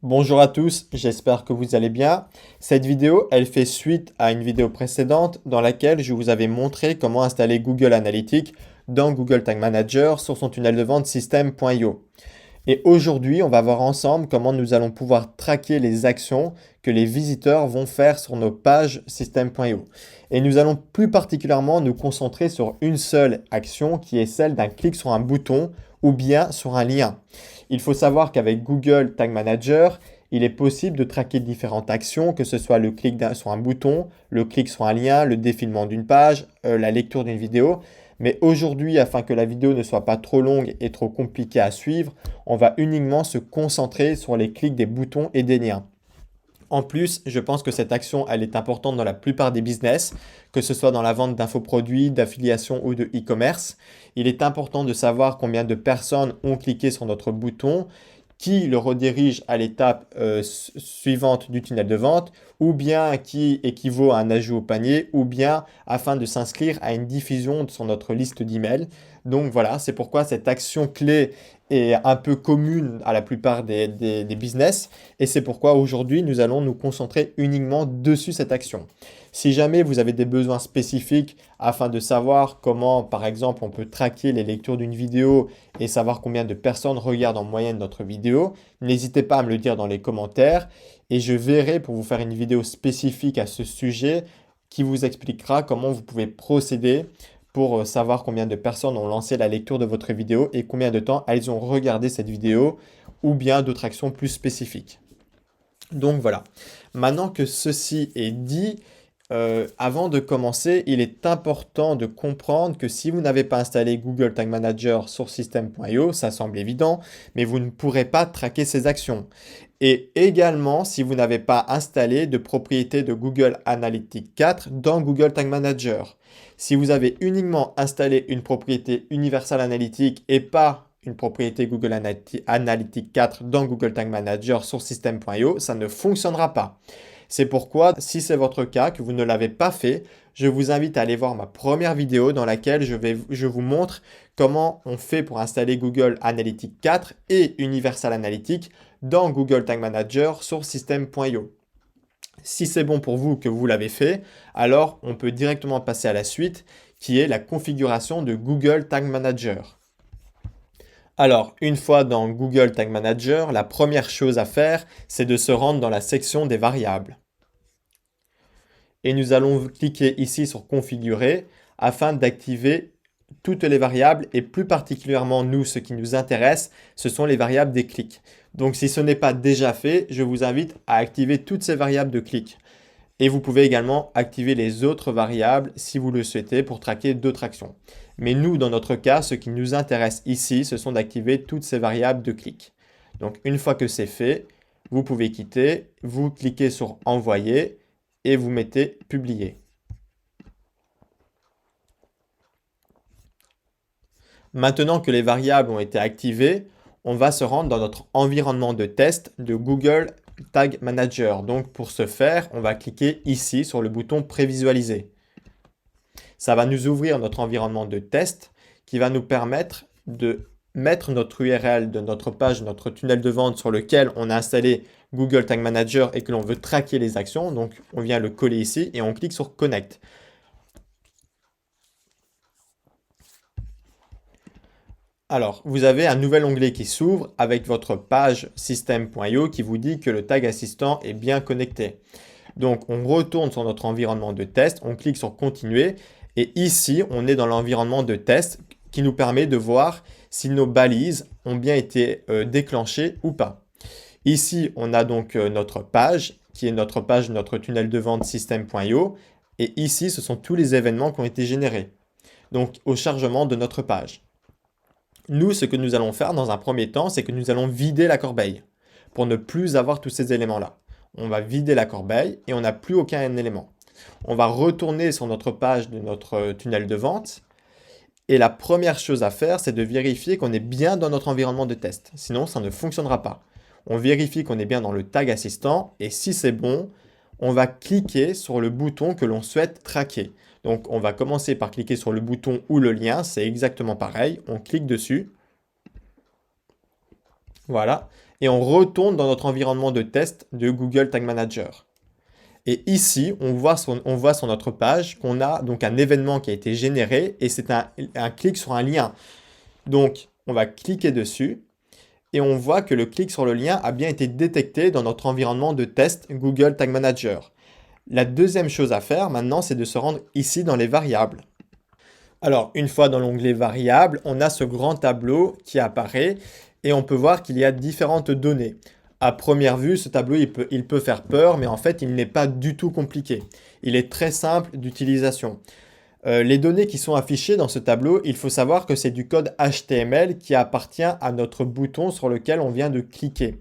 Bonjour à tous, j'espère que vous allez bien. Cette vidéo, elle fait suite à une vidéo précédente dans laquelle je vous avais montré comment installer Google Analytics dans Google Tag Manager sur son tunnel de vente system.io. Et aujourd'hui, on va voir ensemble comment nous allons pouvoir traquer les actions que les visiteurs vont faire sur nos pages system.io. Et nous allons plus particulièrement nous concentrer sur une seule action qui est celle d'un clic sur un bouton ou bien sur un lien. Il faut savoir qu'avec Google Tag Manager, il est possible de traquer différentes actions, que ce soit le clic sur un bouton, le clic sur un lien, le défilement d'une page, la lecture d'une vidéo. Mais aujourd'hui, afin que la vidéo ne soit pas trop longue et trop compliquée à suivre, on va uniquement se concentrer sur les clics des boutons et des liens. En plus, je pense que cette action, elle est importante dans la plupart des business, que ce soit dans la vente d'infoproduits, d'affiliation ou de e-commerce. Il est important de savoir combien de personnes ont cliqué sur notre bouton, qui le redirige à l'étape suivante du tunnel de vente, ou bien qui équivaut à un ajout au panier, ou bien afin de s'inscrire à une diffusion sur notre liste d'emails. Donc voilà, c'est pourquoi cette action clé est un peu commune à la plupart des business, et c'est pourquoi aujourd'hui nous allons nous concentrer uniquement dessus cette action. Si jamais vous avez des besoins spécifiques afin de savoir comment, par exemple, on peut traquer les lectures d'une vidéo et savoir combien de personnes regardent en moyenne notre vidéo, n'hésitez pas à me le dire dans les commentaires et je verrai pour vous faire une vidéo spécifique à ce sujet qui vous expliquera comment vous pouvez procéder pour savoir combien de personnes ont lancé la lecture de votre vidéo et combien de temps elles ont regardé cette vidéo ou bien d'autres actions plus spécifiques. Donc voilà. Maintenant que ceci est dit, avant de commencer, il est important de comprendre que si vous n'avez pas installé Google Tag Manager sur system.io, ça semble évident, mais vous ne pourrez pas traquer ces actions. Et également, si vous n'avez pas installé de propriété de Google Analytics 4 dans Google Tag Manager. Si vous avez uniquement installé une propriété Universal Analytics et pas une propriété Google Analytics 4 dans Google Tag Manager sur system.io, ça ne fonctionnera pas. C'est pourquoi, si c'est votre cas, que vous ne l'avez pas fait, je vous invite à aller voir ma première vidéo dans laquelle je vous montre comment on fait pour installer Google Analytics 4 et Universal Analytics dans Google Tag Manager sur system.io. Si c'est bon pour vous que vous l'avez fait, alors on peut directement passer à la suite qui est la configuration de Google Tag Manager. Alors, une fois dans Google Tag Manager, la première chose à faire, c'est de se rendre dans la section des variables. Et nous allons cliquer ici sur Configurer afin d'activer toutes les variables et plus particulièrement nous, ce qui nous intéresse, ce sont les variables des clics. Donc si ce n'est pas déjà fait, je vous invite à activer toutes ces variables de clics. Et vous pouvez également activer les autres variables si vous le souhaitez pour traquer d'autres actions. Mais nous, dans notre cas, ce qui nous intéresse ici, ce sont d'activer toutes ces variables de clics. Donc une fois que c'est fait, vous pouvez quitter, vous cliquez sur Envoyer et vous mettez Publier. Maintenant que les variables ont été activées, on va se rendre dans notre environnement de test de Google Tag Manager. Donc pour ce faire, on va cliquer ici sur le bouton Prévisualiser. Ça va nous ouvrir notre environnement de test qui va nous permettre de mettre notre URL de notre page, notre tunnel de vente sur lequel on a installé Google Tag Manager et que l'on veut traquer les actions. Donc on vient le coller ici et on clique sur Connect. Alors, vous avez un nouvel onglet qui s'ouvre avec votre page system.io qui vous dit que le tag assistant est bien connecté. Donc, on retourne sur notre environnement de test, on clique sur Continuer et ici, on est dans l'environnement de test qui nous permet de voir si nos balises ont bien été déclenchées ou pas. Ici, on a donc notre page qui est notre page, notre tunnel de vente system.io et ici, ce sont tous les événements qui ont été générés. Donc, au chargement de notre page. Nous, ce que nous allons faire dans un premier temps, c'est que nous allons vider la corbeille pour ne plus avoir tous ces éléments-là. On va vider la corbeille et on n'a plus aucun élément. On va retourner sur notre page de notre tunnel de vente et la première chose à faire, c'est de vérifier qu'on est bien dans notre environnement de test. Sinon, ça ne fonctionnera pas. On vérifie qu'on est bien dans le tag assistant et si c'est bon, on va cliquer sur le bouton que l'on souhaite traquer. Donc, on va commencer par cliquer sur le bouton ou le lien, c'est exactement pareil. On clique dessus. Voilà. et on retourne dans notre environnement de test de Google Tag Manager. Et ici, on voit sur notre page qu'on a donc un événement qui a été généré et c'est un clic sur un lien. Donc, on va cliquer dessus et on voit que le clic sur le lien a bien été détecté dans notre environnement de test Google Tag Manager. La deuxième chose à faire maintenant, c'est de se rendre ici dans les variables. Alors, une fois dans l'onglet variables, on a ce grand tableau qui apparaît et on peut voir qu'il y a différentes données. À première vue, ce tableau, il peut faire peur, mais en fait, il n'est pas du tout compliqué. Il est très simple d'utilisation. Les données qui sont affichées dans ce tableau, il faut savoir que c'est du code HTML qui appartient à notre bouton sur lequel on vient de cliquer.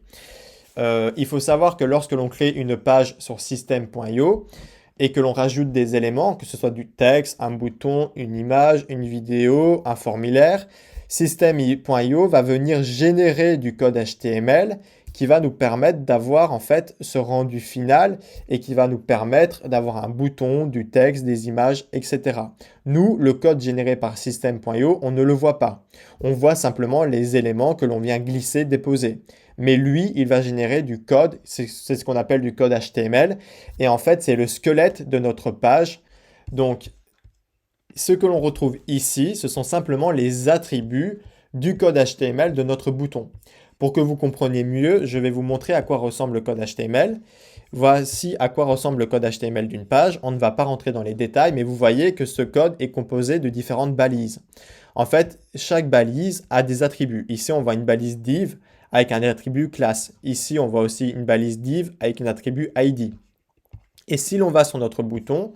Il faut savoir que lorsque l'on crée une page sur system.io et que l'on rajoute des éléments, que ce soit du texte, un bouton, une image, une vidéo, un formulaire, system.io va venir générer du code HTML qui va nous permettre d'avoir en fait ce rendu final et qui va nous permettre d'avoir un bouton, du texte, des images, etc. Nous, le code généré par system.io, on ne le voit pas. On voit simplement les éléments que l'on vient glisser, déposer. Mais lui, il va générer du code, c'est ce qu'on appelle du code HTML. Et en fait, c'est le squelette de notre page. Donc, ce que l'on retrouve ici, ce sont simplement les attributs du code HTML de notre bouton. Pour que vous compreniez mieux, je vais vous montrer à quoi ressemble le code HTML. Voici à quoi ressemble le code HTML d'une page. On ne va pas rentrer dans les détails, mais vous voyez que ce code est composé de différentes balises. En fait, chaque balise a des attributs. Ici, on voit une balise div avec un attribut class. Ici, on voit aussi une balise div avec un attribut ID. Et si l'on va sur notre bouton,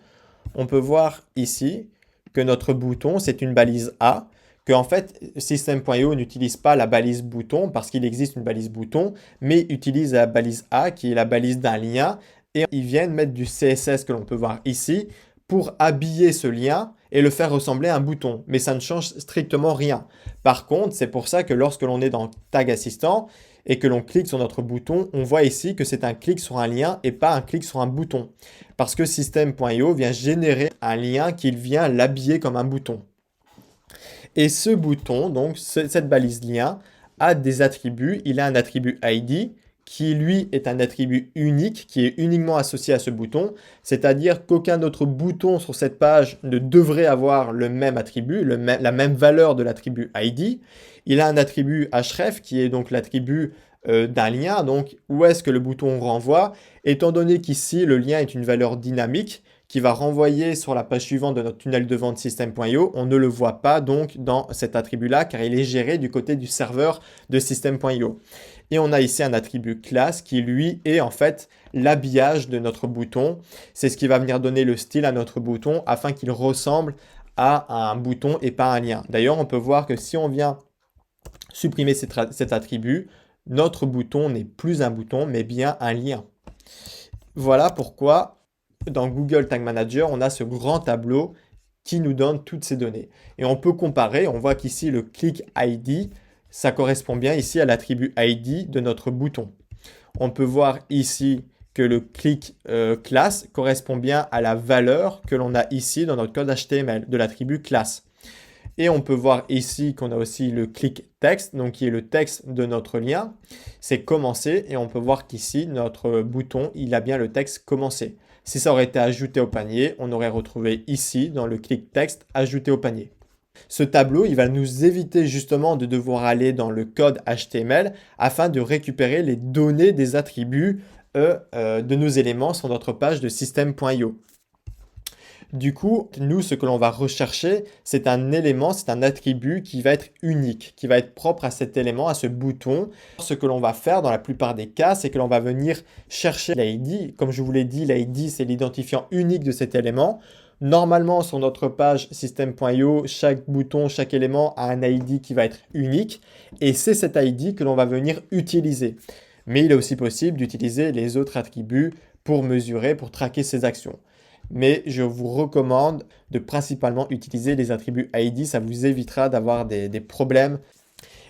on peut voir ici que notre bouton, c'est une balise A, que en fait, system.io n'utilise pas la balise bouton parce qu'il existe une balise bouton, mais utilise la balise A qui est la balise d'un lien et ils viennent mettre du CSS que l'on peut voir ici pour habiller ce lien et le faire ressembler à un bouton, mais ça ne change strictement rien. Par contre, c'est pour ça que lorsque l'on est dans Tag Assistant et que l'on clique sur notre bouton, on voit ici que c'est un clic sur un lien et pas un clic sur un bouton. Parce que system.io vient générer un lien qu'il vient l'habiller comme un bouton. Et ce bouton, donc cette balise lien, a des attributs. Il a un attribut ID qui, lui, est un attribut unique, qui est uniquement associé à ce bouton. C'est-à-dire qu'aucun autre bouton sur cette page ne devrait avoir le même attribut, la même valeur de l'attribut ID. Il a un attribut href qui est donc l'attribut d'un lien. Donc, où est-ce que le bouton renvoie? Étant donné qu'ici, le lien est une valeur dynamique, qui va renvoyer sur la page suivante de notre tunnel de vente system.io, on ne le voit pas donc dans cet attribut-là car il est géré du côté du serveur de system.io. Et on a ici un attribut class qui lui est en fait l'habillage de notre bouton. C'est ce qui va venir donner le style à notre bouton afin qu'il ressemble à un bouton et pas un lien. D'ailleurs, on peut voir que si on vient supprimer cet attribut, notre bouton n'est plus un bouton mais bien un lien. Voilà pourquoi dans Google Tag Manager, on a ce grand tableau qui nous donne toutes ces données. Et on peut comparer, on voit qu'ici le click ID, ça correspond bien ici à l'attribut ID de notre bouton. On peut voir ici que le click class correspond bien à la valeur que l'on a ici dans notre code HTML de l'attribut class. Et on peut voir ici qu'on a aussi le click text, donc qui est le texte de notre lien. C'est commencer et on peut voir qu'ici, notre bouton, il a bien le texte commencer. Si ça aurait été ajouté au panier, on aurait retrouvé ici, dans le click text, ajouté au panier. Ce tableau, il va nous éviter justement de devoir aller dans le code HTML afin de récupérer les données des attributs de nos éléments sur notre page de system.io. Du coup, nous, ce que l'on va rechercher, c'est un élément, c'est un attribut qui va être unique, qui va être propre à cet élément, à ce bouton. Ce que l'on va faire dans la plupart des cas, c'est que l'on va venir chercher l'ID. Comme je vous l'ai dit, l'ID, c'est l'identifiant unique de cet élément. Normalement, sur notre page system.io, chaque bouton, chaque élément a un ID qui va être unique. Et c'est cet ID que l'on va venir utiliser. Mais il est aussi possible d'utiliser les autres attributs pour mesurer, pour traquer ses actions. Mais je vous recommande de principalement utiliser les attributs ID, ça vous évitera d'avoir des problèmes.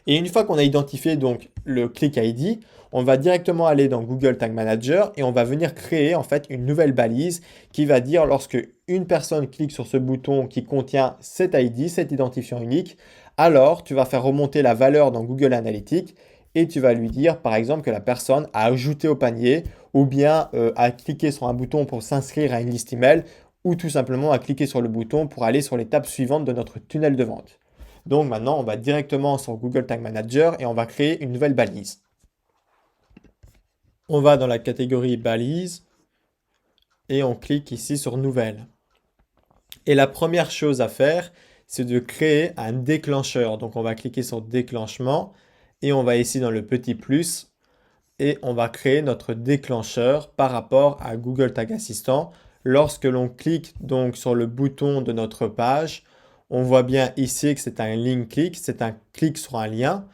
Et une fois qu'on a identifié donc le click ID, on va directement aller dans Google Tag Manager et on va venir créer en fait une nouvelle balise qui va dire lorsque une personne clique sur ce bouton qui contient cet ID, cet identifiant unique, alors tu vas faire remonter la valeur dans Google Analytics et tu vas lui dire par exemple que la personne a ajouté au panier ou bien a cliqué sur un bouton pour s'inscrire à une liste email ou tout simplement a cliqué sur le bouton pour aller sur l'étape suivante de notre tunnel de vente. Donc maintenant, on va directement sur Google Tag Manager et on va créer une nouvelle balise. On va dans la catégorie balise et on clique ici sur Nouvelle. Et la première chose à faire, c'est de créer un déclencheur. Donc on va cliquer sur Déclenchement et on va ici dans le petit plus et on va créer notre déclencheur par rapport à Google Tag Assistant. Lorsque l'on clique donc sur le bouton de notre page, on voit bien ici que c'est un link click, c'est un clic sur un lien.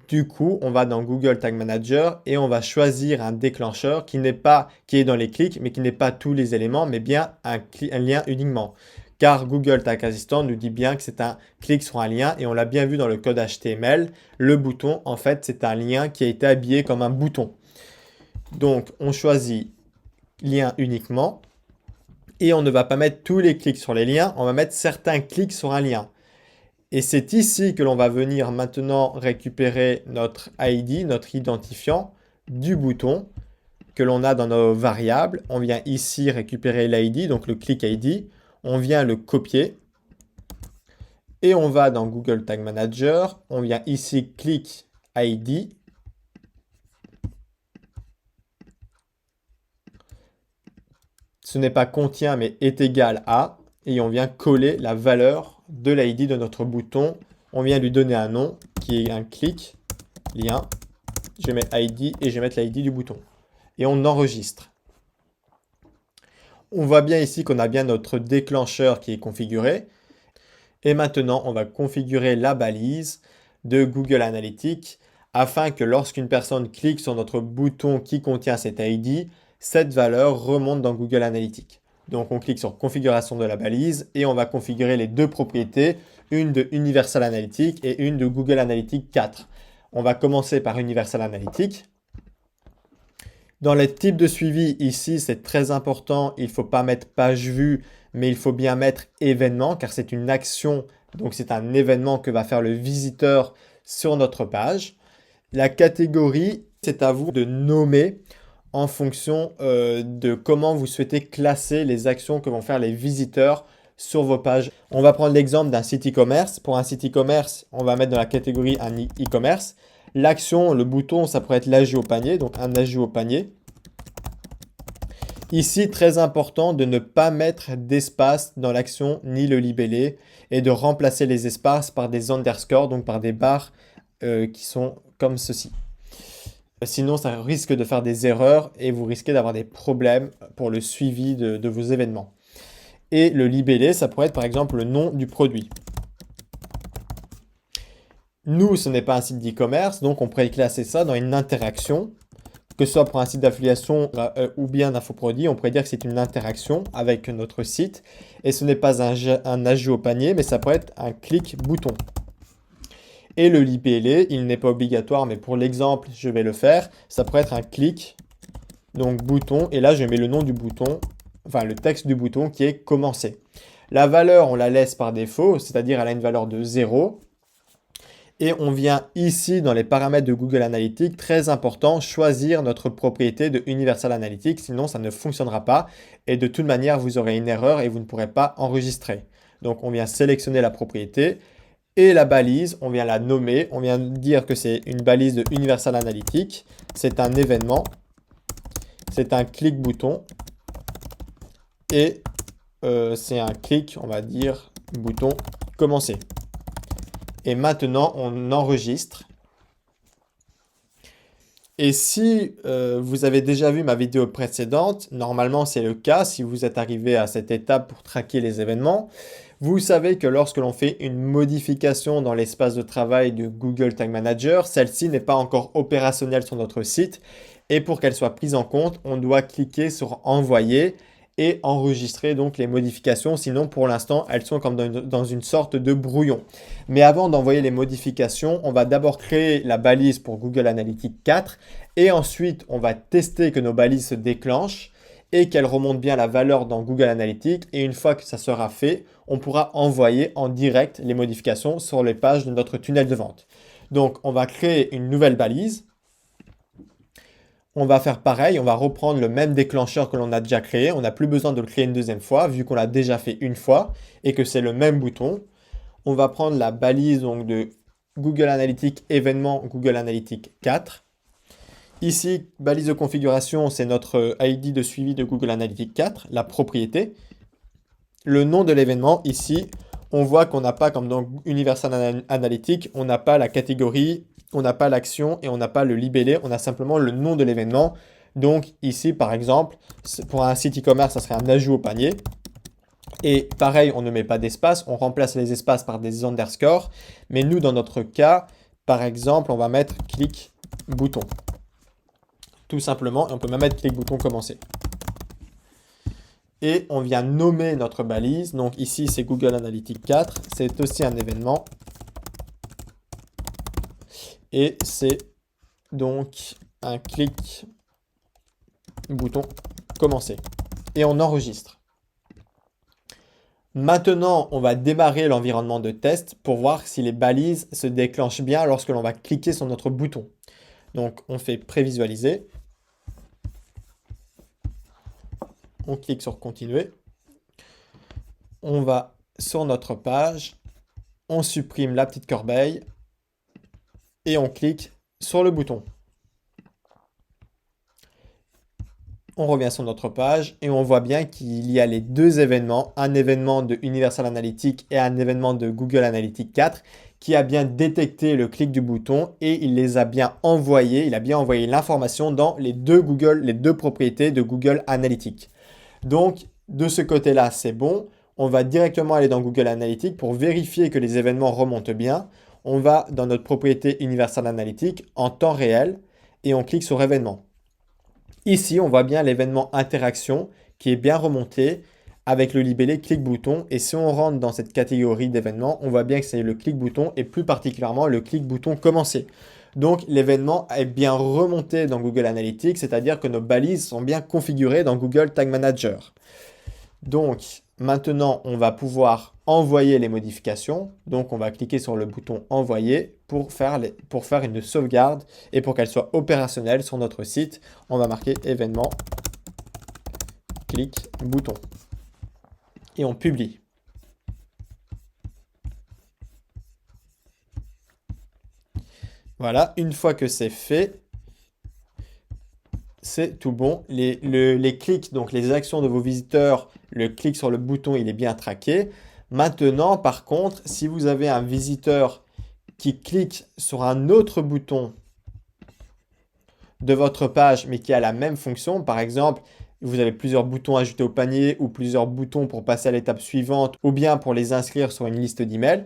Du coup, on va dans Google Tag Manager et on va choisir un déclencheur qui est dans les clics, mais qui n'est pas tous les éléments, mais bien un lien uniquement. Car Google Tag Assistant nous dit bien que c'est un clic sur un lien et on l'a bien vu dans le code HTML. Le bouton, en fait, c'est un lien qui a été habillé comme un bouton. Donc, on choisit lien uniquement et on ne va pas mettre tous les clics sur les liens, on va mettre certains clics sur un lien. Et c'est ici que l'on va venir maintenant récupérer notre ID, notre identifiant du bouton que l'on a dans nos variables. On vient ici récupérer l'ID, donc le click ID. On vient le copier et on va dans Google Tag Manager. On vient ici click ID. Ce n'est pas contient mais est égal à. Et on vient coller la valeur de l'ID de notre bouton. On vient lui donner un nom qui est un clic, lien. Je vais mettre ID et je vais mettre l'ID du bouton. Et on enregistre. On voit bien ici qu'on a bien notre déclencheur qui est configuré. Et maintenant, on va configurer la balise de Google Analytics afin que lorsqu'une personne clique sur notre bouton qui contient cet ID, cette valeur remonte dans Google Analytics. Donc on clique sur configuration de la balise et on va configurer les deux propriétés, une de Universal Analytics et une de Google Analytics 4. On va commencer par Universal Analytics. Dans les types de suivi, ici, c'est très important, il ne faut pas mettre page vue, mais il faut bien mettre événement, car c'est une action, donc c'est un événement que va faire le visiteur sur notre page. La catégorie, c'est à vous de nommer en fonction de comment vous souhaitez classer les actions que vont faire les visiteurs sur vos pages. On va prendre l'exemple d'un site e-commerce. Pour un site e-commerce, on va mettre dans la catégorie un e-commerce. L'action, le bouton, ça pourrait être l'ajout au panier, donc un ajout au panier. Ici, très important de ne pas mettre d'espace dans l'action ni le libellé et de remplacer les espaces par des underscores, donc par des barres qui sont comme ceci. Sinon, ça risque de faire des erreurs et vous risquez d'avoir des problèmes pour le suivi de vos événements. Et le libellé, ça pourrait être par exemple le nom du produit. Nous, ce n'est pas un site d'e-commerce, donc on pourrait classer ça dans une interaction. Que ce soit pour un site d'affiliation ou bien d'infoproduit, on pourrait dire que c'est une interaction avec notre site. Et ce n'est pas un ajout au panier, mais ça pourrait être un clic bouton. Et le libellé, il n'est pas obligatoire, mais pour l'exemple, je vais le faire. Ça pourrait être un clic, donc bouton, et là je mets le nom du bouton, enfin le texte du bouton qui est commencer. La valeur, on la laisse par défaut, c'est-à-dire elle a une valeur de 0. Et on vient ici dans les paramètres de Google Analytics, très important, choisir notre propriété de Universal Analytics, sinon ça ne fonctionnera pas. Et de toute manière, vous aurez une erreur et vous ne pourrez pas enregistrer. Donc on vient sélectionner la propriété. Et la balise, on vient la nommer, on vient dire que c'est une balise de Universal Analytics, c'est un événement, c'est un clic bouton et c'est un clic, on va dire, bouton commencer. Et maintenant, on enregistre. Et si vous avez déjà vu ma vidéo précédente, normalement c'est le cas si vous êtes arrivé à cette étape pour traquer les événements. Vous savez que lorsque l'on fait une modification dans l'espace de travail de Google Tag Manager, celle-ci n'est pas encore opérationnelle sur notre site. Et pour qu'elle soit prise en compte, on doit cliquer sur Envoyer et enregistrer donc les modifications. Sinon, pour l'instant, elles sont comme dans une sorte de brouillon. Mais avant d'envoyer les modifications, on va d'abord créer la balise pour Google Analytics 4 et ensuite, on va tester que nos balises se déclenchent et qu'elles remontent bien la valeur dans Google Analytics. Et une fois que ça sera fait, on pourra envoyer en direct les modifications sur les pages de notre tunnel de vente. Donc, on va créer une nouvelle balise. On va faire pareil, on va reprendre le même déclencheur que l'on a déjà créé. On n'a plus besoin de le créer une deuxième fois, vu qu'on l'a déjà fait une fois et que c'est le même bouton. On va prendre la balise donc, de Google Analytics événement Google Analytics 4. Ici, balise de configuration, c'est notre ID de suivi de Google Analytics 4, la propriété. Le nom de l'événement, ici, on voit qu'on n'a pas, comme dans Universal Analytics, on n'a pas la catégorie, on n'a pas l'action et on n'a pas le libellé, on a simplement le nom de l'événement. Donc ici, par exemple, pour un site e-commerce, ça serait un ajout au panier. Et pareil, on ne met pas d'espace, on remplace les espaces par des underscores. Mais nous, dans notre cas, par exemple, on va mettre clic bouton. Tout simplement, et on peut même mettre clic bouton commencer. Et on vient nommer notre balise. Donc ici, c'est Google Analytics 4. C'est aussi un événement. Et c'est donc un clic bouton commencer. Et on enregistre. Maintenant, on va démarrer l'environnement de test pour voir si les balises se déclenchent bien lorsque l'on va cliquer sur notre bouton. Donc, on fait prévisualiser. On clique sur continuer. On va sur notre page. On supprime la petite corbeille. Et on clique sur le bouton. On revient sur notre page et on voit bien qu'il y a les deux événements, un événement de Universal Analytics et un événement de Google Analytics 4 qui a bien détecté le clic du bouton et il les a bien envoyés, il a bien envoyé l'information dans les deux propriétés de Google Analytics. Donc, de ce côté-là, c'est bon. On va directement aller dans Google Analytics pour vérifier que les événements remontent bien. On va dans notre propriété Universal Analytics en temps réel et on clique sur événement. Ici, on voit bien l'événement interaction qui est bien remonté avec le libellé clic bouton. Et si on rentre dans cette catégorie d'événements, on voit bien que c'est le clic bouton et plus particulièrement le clic bouton commencer. Donc, l'événement est bien remonté dans Google Analytics, c'est-à-dire que nos balises sont bien configurées dans Google Tag Manager. Donc, maintenant, on va pouvoir envoyer les modifications. Donc, on va cliquer sur le bouton envoyer pour faire une sauvegarde et pour qu'elle soit opérationnelle sur notre site. On va marquer événement, clic, bouton. Et on publie. Voilà, une fois que c'est fait, c'est tout bon. Les clics, donc les actions de vos visiteurs, le clic sur le bouton, il est bien traqué. Maintenant, par contre, si vous avez un visiteur qui clique sur un autre bouton de votre page, mais qui a la même fonction, par exemple, vous avez plusieurs boutons ajoutés au panier ou plusieurs boutons pour passer à l'étape suivante ou bien pour les inscrire sur une liste d'emails,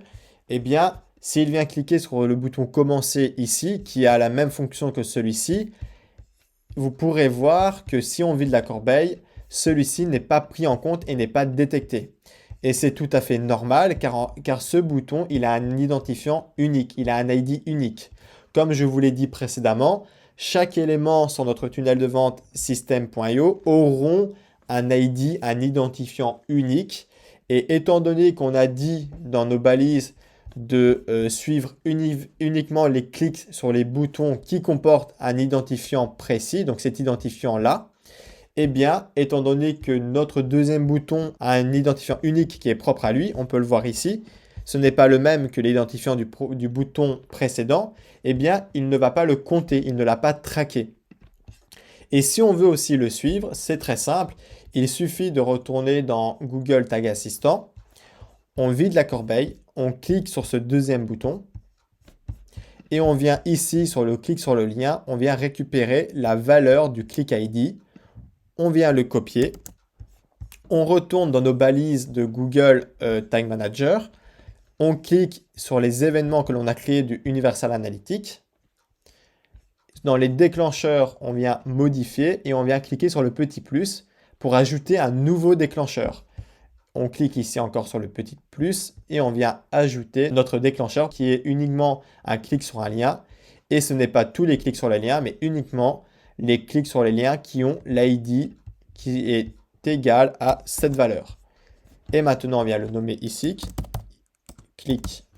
eh bien, s'il vient cliquer sur le bouton commencer ici, qui a la même fonction que celui-ci, vous pourrez voir que si on vide la corbeille, celui-ci n'est pas pris en compte et n'est pas détecté. Et c'est tout à fait normal car ce bouton, il a un identifiant unique, il a un ID unique. Comme je vous l'ai dit précédemment, chaque élément sur notre tunnel de vente system.io auront un ID, un identifiant unique. Et étant donné qu'on a dit dans nos balises de suivre uniquement les clics sur les boutons qui comportent un identifiant précis, donc cet identifiant-là, eh bien, étant donné que notre deuxième bouton a un identifiant unique qui est propre à lui, on peut le voir ici, ce n'est pas le même que l'identifiant du bouton précédent, eh bien, il ne va pas le compter, il ne l'a pas traqué. Et si on veut aussi le suivre, c'est très simple, il suffit de retourner dans Google Tag Assistant, on vide la corbeille, on clique sur ce deuxième bouton et on vient ici sur le clic sur le lien, on vient récupérer la valeur du click ID, on vient le copier, on retourne dans nos balises de Google Tag Manager, on clique sur les événements que l'on a créés du Universal Analytics. Dans les déclencheurs, on vient modifier et on vient cliquer sur le petit plus pour ajouter un nouveau déclencheur. On clique ici encore sur le petit plus et on vient ajouter notre déclencheur qui est uniquement un clic sur un lien. Et ce n'est pas tous les clics sur les liens, mais uniquement les clics sur les liens qui ont l'ID qui est égal à cette valeur. Et maintenant, on vient le nommer ici. Clic,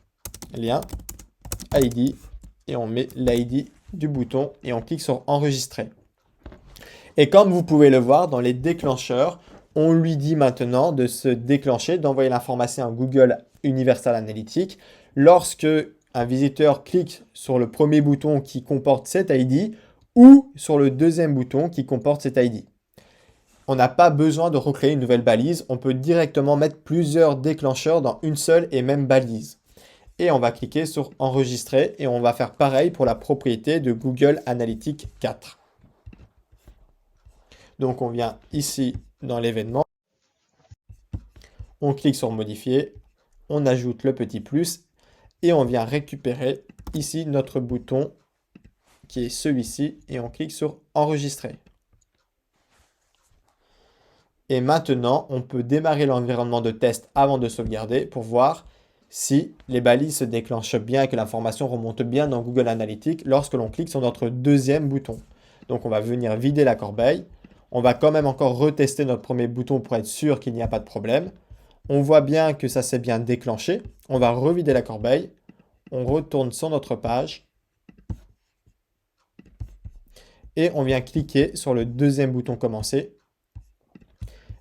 lien, ID et on met l'ID du bouton et on clique sur enregistrer. Et comme vous pouvez le voir dans les déclencheurs, on lui dit maintenant de se déclencher, d'envoyer l'information à Google Universal Analytics. Lorsque un visiteur clique sur le premier bouton qui comporte cet ID ou sur le deuxième bouton qui comporte cet ID. On n'a pas besoin de recréer une nouvelle balise, on peut directement mettre plusieurs déclencheurs dans une seule et même balise. Et on va cliquer sur enregistrer et on va faire pareil pour la propriété de Google Analytics 4. Donc on vient ici dans l'événement, on clique sur modifier, on ajoute le petit plus et on vient récupérer ici notre bouton qui est celui-ci et on clique sur enregistrer. Et maintenant, on peut démarrer l'environnement de test avant de sauvegarder pour voir si les balises se déclenchent bien et que l'information remonte bien dans Google Analytics lorsque l'on clique sur notre deuxième bouton. Donc on va venir vider la corbeille. On va quand même encore retester notre premier bouton pour être sûr qu'il n'y a pas de problème. On voit bien que ça s'est bien déclenché. On va revider la corbeille. On retourne sur notre page. Et on vient cliquer sur le deuxième bouton commencer.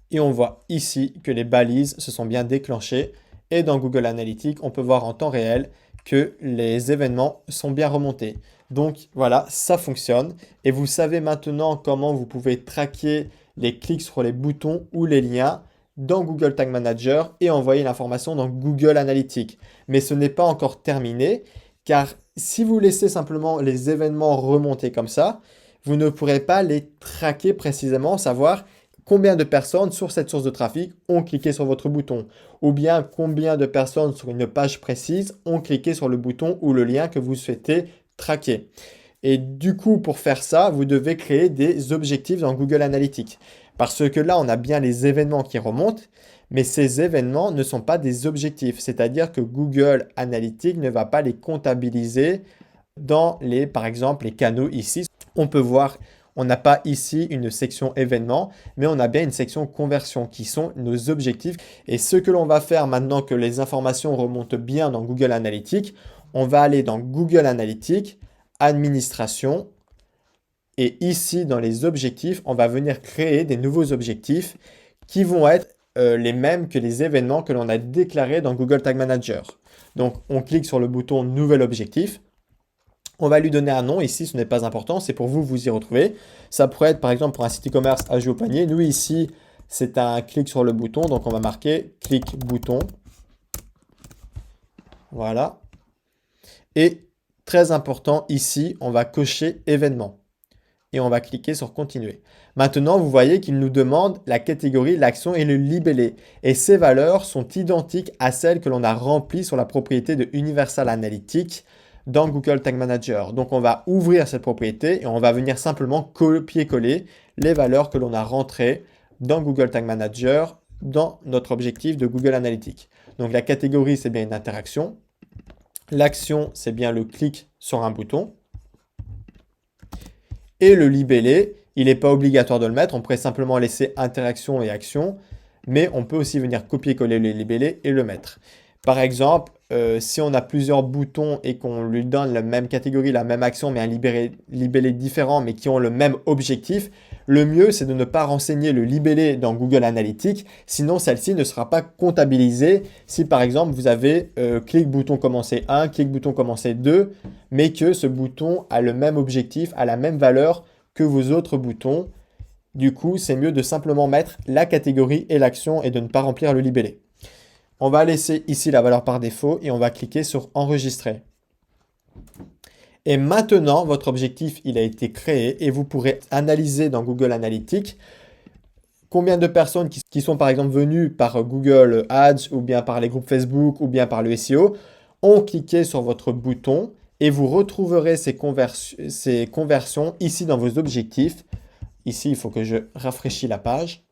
Et on voit ici que les balises se sont bien déclenchées. Et dans Google Analytics, on peut voir en temps réel que les événements sont bien remontés. Donc voilà, ça fonctionne. Et vous savez maintenant comment vous pouvez traquer les clics sur les boutons ou les liens dans Google Tag Manager et envoyer l'information dans Google Analytics. Mais ce n'est pas encore terminé, car si vous laissez simplement les événements remonter comme ça, vous ne pourrez pas les traquer précisément, savoir combien de personnes sur cette source de trafic ont cliqué sur votre bouton ou bien combien de personnes sur une page précise ont cliqué sur le bouton ou le lien que vous souhaitez traquer. Et du coup, pour faire ça, vous devez créer des objectifs dans Google Analytics. Parce que là, on a bien les événements qui remontent, mais ces événements ne sont pas des objectifs. C'est-à-dire que Google Analytics ne va pas les comptabiliser dans par exemple, les canaux ici. On peut voir, on n'a pas ici une section événements, mais on a bien une section conversion qui sont nos objectifs. Et ce que l'on va faire maintenant que les informations remontent bien dans Google Analytics, on va aller dans Google Analytics, administration, et ici dans les objectifs, on va venir créer des nouveaux objectifs qui vont être les mêmes que les événements que l'on a déclarés dans Google Tag Manager. Donc on clique sur le bouton nouvel objectif. On va lui donner un nom. Ici, ce n'est pas important. C'est pour vous, vous y retrouver. Ça pourrait être, par exemple, pour un site e-commerce, ajout au panier. Nous, ici, c'est un clic sur le bouton. Donc, on va marquer clic bouton. Voilà. Et très important, ici, on va cocher événement. Et on va cliquer sur continuer. Maintenant, vous voyez qu'il nous demande la catégorie, l'action et le libellé. Et ces valeurs sont identiques à celles que l'on a remplies sur la propriété de Universal Analytics dans Google Tag Manager. Donc, on va ouvrir cette propriété et on va venir simplement copier-coller les valeurs que l'on a rentrées dans Google Tag Manager dans notre objectif de Google Analytics. Donc, la catégorie, c'est bien une interaction. L'action, c'est bien le clic sur un bouton. Et le libellé, il n'est pas obligatoire de le mettre. On pourrait simplement laisser interaction et action, mais on peut aussi venir copier-coller le libellé et le mettre. Par exemple, si on a plusieurs boutons et qu'on lui donne la même catégorie, la même action, mais un libellé différent, mais qui ont le même objectif, le mieux, c'est de ne pas renseigner le libellé dans Google Analytics, sinon celle-ci ne sera pas comptabilisée si par exemple vous avez clic bouton commencer 1, clic bouton commencer 2, mais que ce bouton a le même objectif, a la même valeur que vos autres boutons. Du coup, c'est mieux de simplement mettre la catégorie et l'action et de ne pas remplir le libellé. On va laisser ici la valeur par défaut et on va cliquer sur enregistrer. Et maintenant, votre objectif, il a été créé et vous pourrez analyser dans Google Analytics combien de personnes qui sont par exemple venues par Google Ads ou bien par les groupes Facebook ou bien par le SEO ont cliqué sur votre bouton et vous retrouverez ces conversions ici dans vos objectifs. Ici, il faut que je rafraîchisse la page.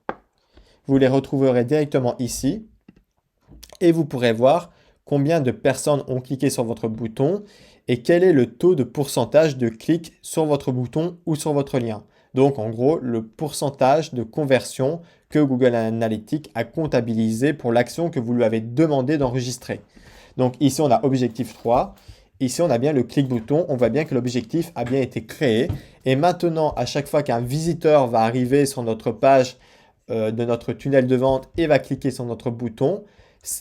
Vous les retrouverez directement ici. Et vous pourrez voir combien de personnes ont cliqué sur votre bouton et quel est le taux de pourcentage de clics sur votre bouton ou sur votre lien. Donc, en gros, le pourcentage de conversion que Google Analytics a comptabilisé pour l'action que vous lui avez demandé d'enregistrer. Donc, ici, on a objectif 3 Ici, on a bien le clic-bouton. On voit bien que l'objectif a bien été créé. Et maintenant, à chaque fois qu'un visiteur va arriver sur notre page de notre tunnel de vente et va cliquer sur notre bouton,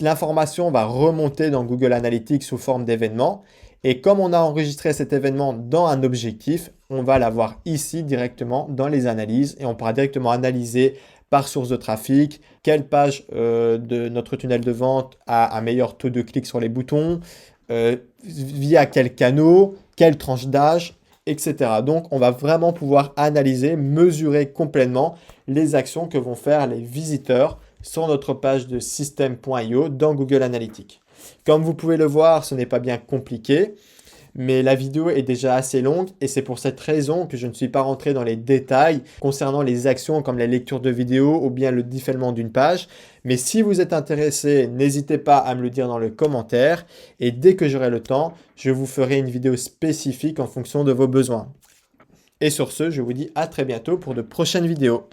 l'information va remonter dans Google Analytics sous forme d'événement. Et comme on a enregistré cet événement dans un objectif, on va l'avoir ici directement dans les analyses et on pourra directement analyser par source de trafic, quelle page de notre tunnel de vente a un meilleur taux de clic sur les boutons, via quels canaux, quelle tranche d'âge, etc. Donc, on va vraiment pouvoir analyser, mesurer complètement les actions que vont faire les visiteurs sur notre page de système.io dans Google Analytics. Comme vous pouvez le voir, ce n'est pas bien compliqué, mais la vidéo est déjà assez longue et c'est pour cette raison que je ne suis pas rentré dans les détails concernant les actions comme la lecture de vidéo ou bien le défilement d'une page. Mais si vous êtes intéressé, n'hésitez pas à me le dire dans le commentaire et dès que j'aurai le temps, je vous ferai une vidéo spécifique en fonction de vos besoins. Et sur ce, je vous dis à très bientôt pour de prochaines vidéos.